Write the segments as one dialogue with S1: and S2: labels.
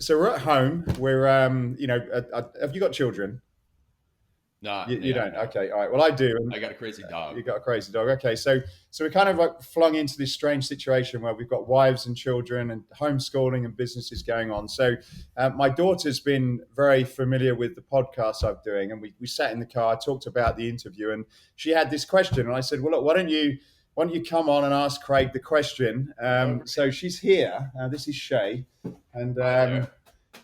S1: so we're at home. We're have you got children? You
S2: Yeah,
S1: don't.
S2: no.
S1: Okay, all right. Well, I do. And
S2: I got a crazy dog.
S1: you got a crazy dog. Okay, so we kind of like flung into this strange situation where we've got wives and children and homeschooling and businesses going on. So my daughter's been very familiar with the podcast I'm doing, and we sat in the car, talked about the interview, and she had this question, and I said, well, look, why don't you come on and ask Craig the question?
S2: Oh,
S1: So she's here. This is Shay, and
S2: hi there.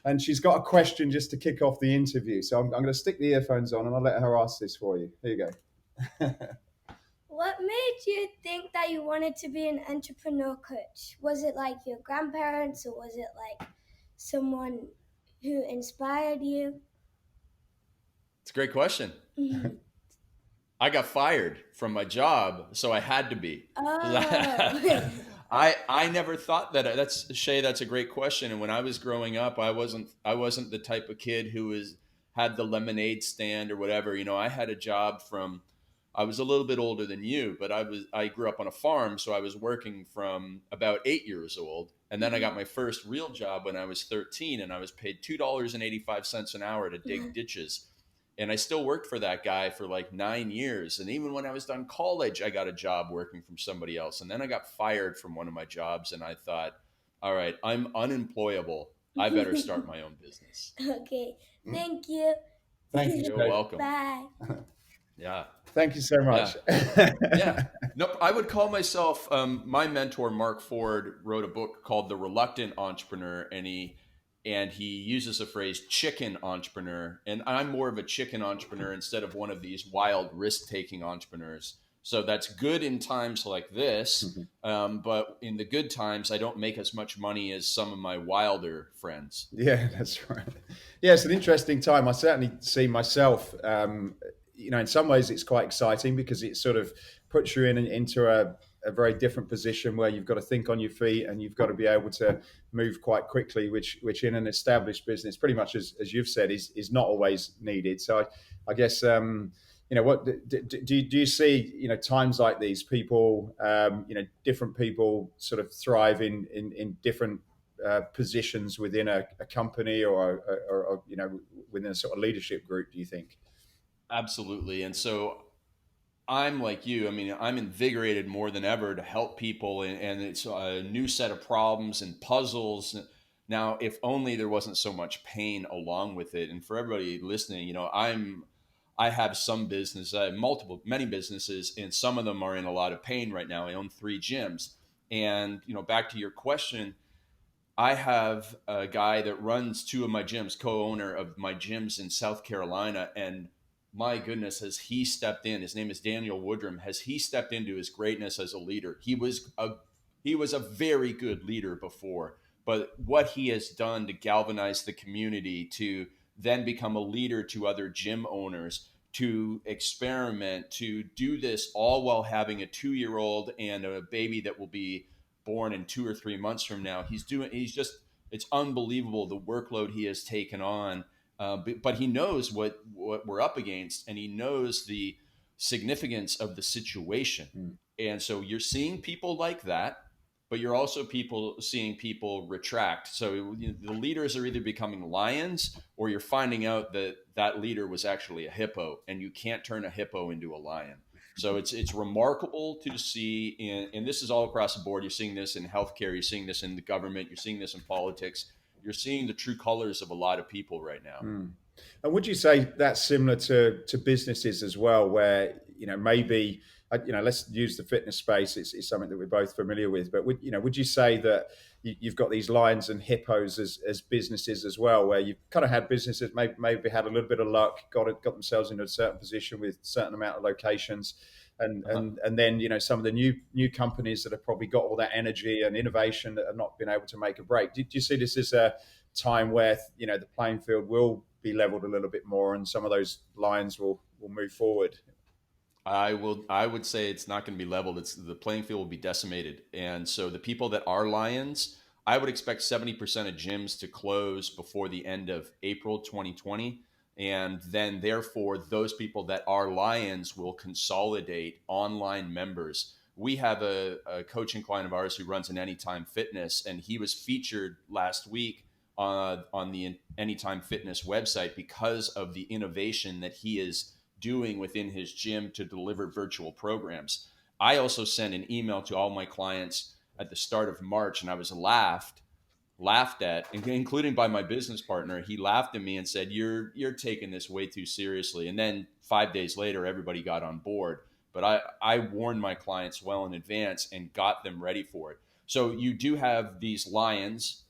S1: and she's got a question just to kick off the interview. So I'm going to stick the earphones on and I'll let her ask this for you. Here you go.
S3: What made you think that you wanted to be an entrepreneur coach? Was it like your grandparents, or was it like someone who inspired you?
S2: It's a great question. I got fired from my job, so I had to be.
S3: Oh.
S2: I never thought that. That's Shay. That's a great question. And when I was growing up, I wasn't the type of kid who was had the lemonade stand or whatever. I had a job from. I was a little bit older than you, but I grew up on a farm, so I was working from about 8 years old, and then I got my first real job when I was 13, and I was paid $2.85 an hour to dig ditches. And I still worked for that guy for like 9 years. And even when I was done college, I got a job working from somebody else. And then I got fired from one of my jobs. And I thought, all right, I'm unemployable. I better start my own business.
S3: Okay. Thank you.
S1: Thank you,
S2: You're
S1: Shay.
S2: welcome.
S3: Bye.
S2: Yeah.
S1: Thank you so
S2: Yeah.
S1: much.
S2: Yeah. Nope. I would call myself, my mentor, Mark Ford, wrote a book called The Reluctant Entrepreneur. And he uses the phrase chicken entrepreneur. And I'm more of a chicken entrepreneur instead of one of these wild risk taking entrepreneurs. So that's good in times like this. But in the good times, I don't make as much money as some of my wilder friends.
S1: Yeah, that's right. Yeah, it's an interesting time. I certainly see myself. In some ways, it's quite exciting because it sort of puts you into a very different position where you've got to think on your feet and you've got to be able to move quite quickly, which in an established business, pretty much as you've said, is not always needed. So I guess. What do you see? Times like these, people, different people sort of thrive in different positions within a company or within a sort of leadership group, do you think?
S2: Absolutely. And so I'm like you. I mean, I'm invigorated more than ever to help people, and it's a new set of problems and puzzles. Now, if only there wasn't so much pain along with it. And for everybody listening, I have some business, I have many businesses, and some of them are in a lot of pain right now. I own 3 gyms, and back to your question, I have a guy that runs 2 of my gyms, co-owner of my gyms in South Carolina, and my goodness, has he stepped in? His name is Daniel Woodrum. Has he stepped into his greatness as a leader? He was a very good leader before, but what he has done to galvanize the community, to then become a leader to other gym owners, to experiment, to do this all while having a 2-year-old and a baby that will be born in 2 or 3 months from now. It's unbelievable the workload he has taken on. But he knows what we're up against, and he knows the significance of the situation. And so you're seeing people like that, but you're also seeing people retract. So the leaders are either becoming lions, or you're finding out that that leader was actually a hippo, and you can't turn a hippo into a lion. So it's remarkable to see, and this is all across the board. You're seeing this in healthcare, you're seeing this in the government, you're seeing this in politics. You're seeing the true colors of a lot of people right now.
S1: And would you say that's similar to businesses as well, where maybe let's use the fitness space. It's something that we're both familiar with. But would you say that you've got these lions and hippos as businesses as well, where you've kind of had businesses maybe had a little bit of luck, got themselves into a certain position with a certain amount of locations, and then some of the new companies that have probably got all that energy and innovation that have not been able to make a break. Do you see this as a time where the playing field will be leveled a little bit more, and some of those lines will move forward?
S2: I would say it's not going to be leveled. The playing field will be decimated. And so the people that are lions, I would expect 70% of gyms to close before the end of April 2020. And then therefore those people that are lions will consolidate online members. We have a coaching client of ours who runs an Anytime Fitness, and he was featured last week on the Anytime Fitness website because of the innovation that he is doing within his gym to deliver virtual programs. I also sent an email to all my clients at the start of March, and I was laughed at, including by my business partner. He laughed at me and said, "You're taking this way too seriously." And then 5 days later, everybody got on board. But I warned my clients well in advance and got them ready for it. So you do have these lions,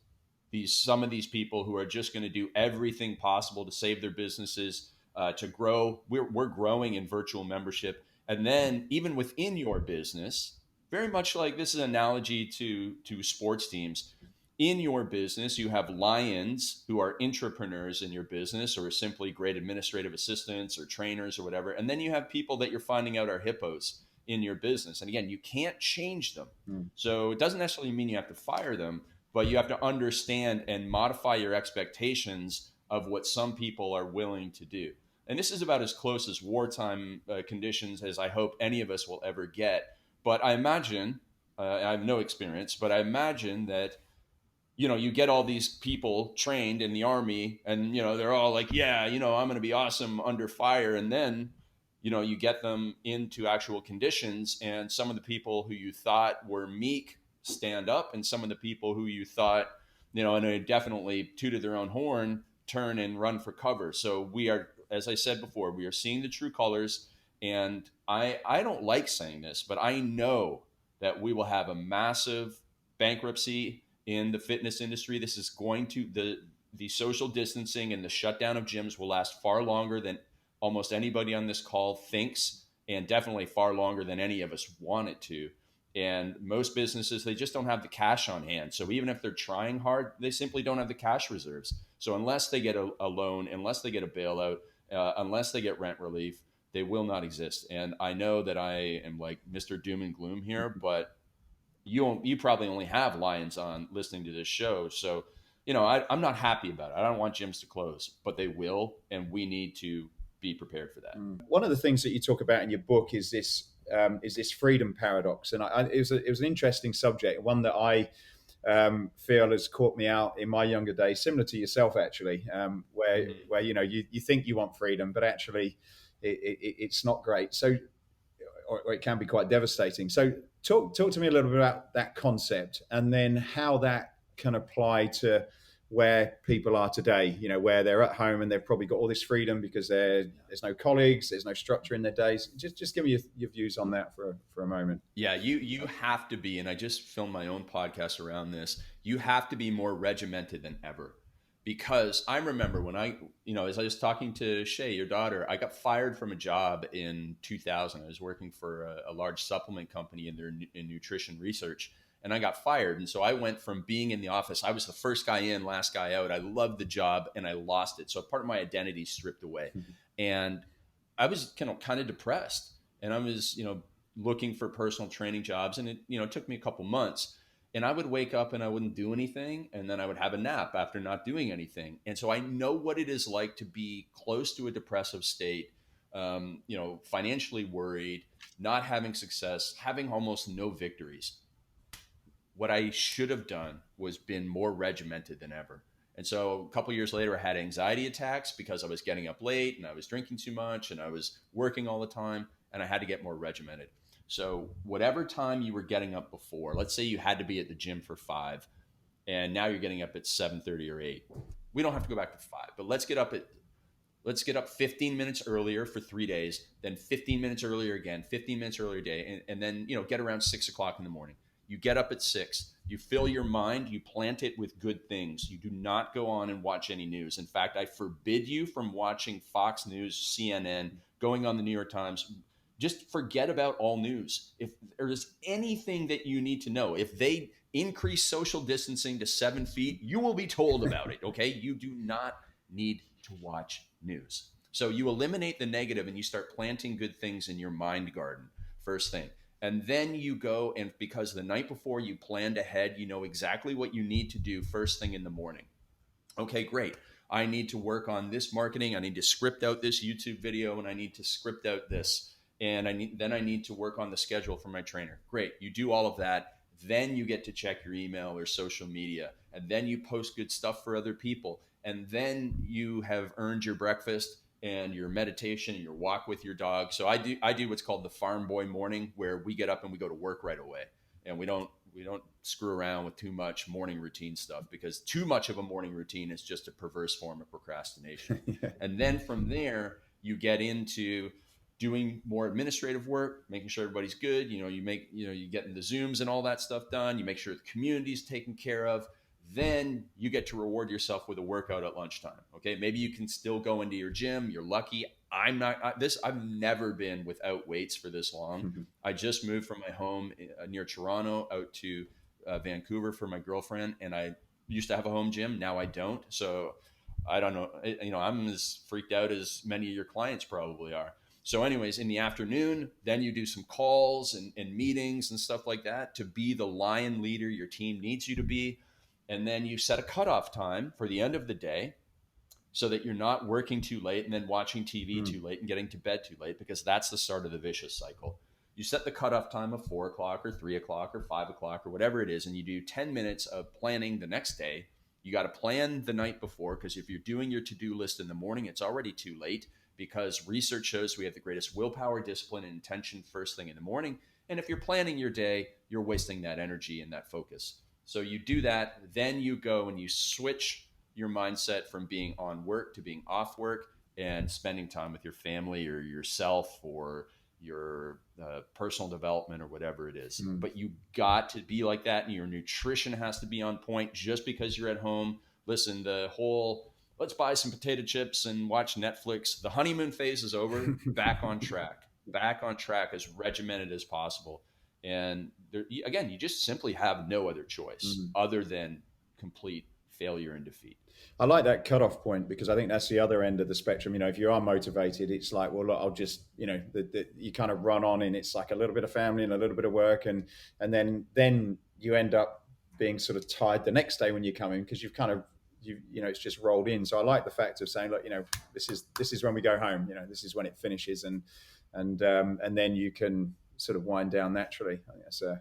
S2: some of these people who are just going to do everything possible to save their businesses, to grow. We're growing in virtual membership, and then even within your business, very much like this is an analogy to sports teams. In your business, you have lions who are intrapreneurs in your business or simply great administrative assistants or trainers or whatever. And then you have people that you're finding out are hippos in your business. And again, you can't change them. So it doesn't necessarily mean you have to fire them, but you have to understand and modify your expectations of what some people are willing to do. And this is about as close as wartime conditions as I hope any of us will ever get. But I imagine, I have no experience, but I imagine that you get all these people trained in the army and, they're all like, yeah, I'm going to be awesome under fire. And then, you get them into actual conditions, and some of the people who you thought were meek stand up, and some of the people who you thought, and they definitely tooted their own horn, turn and run for cover. So we are, as I said before, we are seeing the true colors. And I don't like saying this, but I know that we will have a massive bankruptcy in the fitness industry. This is going to the social distancing and the shutdown of gyms will last far longer than almost anybody on this call thinks, and definitely far longer than any of us want it to. And most businesses, they just don't have the cash on hand. So even if they're trying hard, they simply don't have the cash reserves. So unless they get a loan, unless they get a bailout, unless they get rent relief, they will not exist. And I know that I am like Mr. Doom and Gloom here, but you probably only have lions on listening to this show. So, I'm not happy about it. I don't want gyms to close, but they will, and we need to be prepared for that.
S1: One of the things that you talk about in your book is this freedom paradox, and it was an interesting subject, one that I feel has caught me out in my younger days, similar to yourself actually, where you think you want freedom, but actually it's not great. So, or it can be quite devastating. So, talk to me a little bit about that concept, and then how that can apply to where people are today, where they're at home and they've probably got all this freedom because there's no colleagues, there's no structure in their days. Just give me your views on that for a moment.
S2: Yeah, you have to be, and I just filmed my own podcast around this. You have to be more regimented than ever, because I remember when as I was talking to Shay, your daughter, I got fired from a job in 2000. I was working for a large supplement company in nutrition research, and I got fired. And so I went from being in the office, I was the first guy in, last guy out. I loved the job and I lost it. So part of my identity stripped away. And I was kind of depressed. And I was, looking for personal training jobs. And it took me a couple months. And I would wake up and I wouldn't do anything. And then I would have a nap after not doing anything. And so I know what it is like to be close to a depressive state, financially worried, not having success, having almost no victories. What I should have done was been more regimented than ever. And so a couple of years later, I had anxiety attacks because I was getting up late and I was drinking too much and I was working all the time, and I had to get more regimented. So whatever time you were getting up before, let's say you had to be at the gym for 5 and now you're getting up at 7:30 or 8. We don't have to go back to 5, but let's get up 15 minutes earlier for 3 days, then 15 minutes earlier again, 15 minutes earlier day, and then get around 6 o'clock in the morning. You get up at 6, you fill your mind, you plant it with good things. You do not go on and watch any news. In fact, I forbid you from watching Fox News, CNN, going on the New York Times. Just forget about all news. If there's anything that you need to know, if they increase social distancing to 7 feet, you will be told about it, okay? You do not need to watch news. So you eliminate the negative and you start planting good things in your mind garden, first thing. And then you go, and because the night before you planned ahead, you know exactly what you need to do first thing in the morning. Okay, great. I need to work on this marketing. I need to script out this YouTube video, and I need to script out this. And I need to work on the schedule for my trainer. Great. You do all of that. Then you get to check your email or social media. and then you post good stuff for other people, and then you have earned your breakfast and your meditation and your walk with your dog. So I do what's called the farm boy morning, where we get up and we go to work right away, and we don't screw around with too much morning routine stuff, because too much of a morning routine is just a perverse form of procrastination.
S1: Yeah.
S2: And then from there, you get into doing more administrative work, making sure everybody's good. You get in the Zooms and all that stuff done. You make sure the community's taken care of. Then you get to reward yourself with a workout at lunchtime. Okay, maybe you can still go into your gym. You're lucky. I've never been without weights for this long. I just moved from my home near Toronto out to Vancouver for my girlfriend, and I used to have a home gym. Now I don't. So I don't know. I'm as freaked out as many of your clients probably are. So anyways, in the afternoon, then you do some calls and meetings and stuff like that to be the lion leader your team needs you to be. And then you set a cutoff time for the end of the day, so that you're not working too late and then watching TV too late and getting to bed too late, because that's the start of the vicious cycle. You set the cutoff time of 4 o'clock or 3 o'clock or 5 o'clock or whatever it is, and you do 10 minutes of planning the next day. You got to plan the night before, because if you're doing your to-do list in the morning, it's already too late, because research shows we have the greatest willpower, discipline, and intention first thing in the morning. And if you're planning your day, you're wasting that energy and that focus. So you do that, then you go and you switch your mindset from being on work to being off work and spending time with your family or yourself or your personal development or whatever it is. But you got to be like that, and your nutrition has to be on point. Just because you're at home, listen, the whole let's buy some potato chips and watch Netflix, the honeymoon phase is over. Back on track as regimented as possible. And there, again, you just simply have no other choice other than complete failure and defeat.
S1: I like that cutoff point, because I think that's the other end of the spectrum. If you are motivated, it's like, well, look, I'll just, you kind of run on, and it's like a little bit of family and a little bit of work, and then you end up being sort of tired the next day when you come in, because you've kind of it's just rolled in. So I like the fact of saying, look, this is when we go home. This is when it finishes, and then you can sort of wind down naturally. I think that's an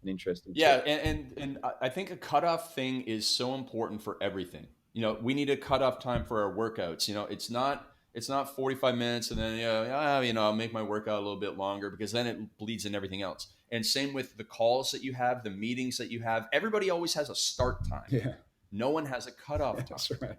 S1: interesting
S2: Yeah,
S1: tip.
S2: and I think a cutoff thing is so important for everything. We need a cutoff time for our workouts. It's not 45 minutes and then I'll make my workout a little bit longer, because then it bleeds in everything else. And same with the calls that you have, the meetings that you have. Everybody always has a start time.
S1: Yeah,
S2: No one has a cutoff time.
S1: that's right.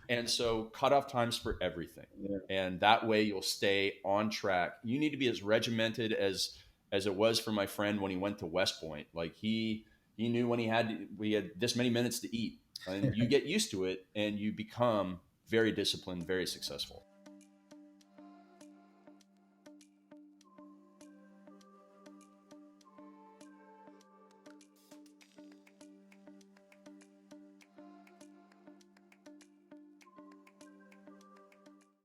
S2: And so cutoff times for everything.
S1: Yeah.
S2: And that way you'll stay on track. You need to be as regimented as it was for my friend when he went to West Point. Like he knew when we had this many minutes to eat, and you get used to it and you become very disciplined, very successful.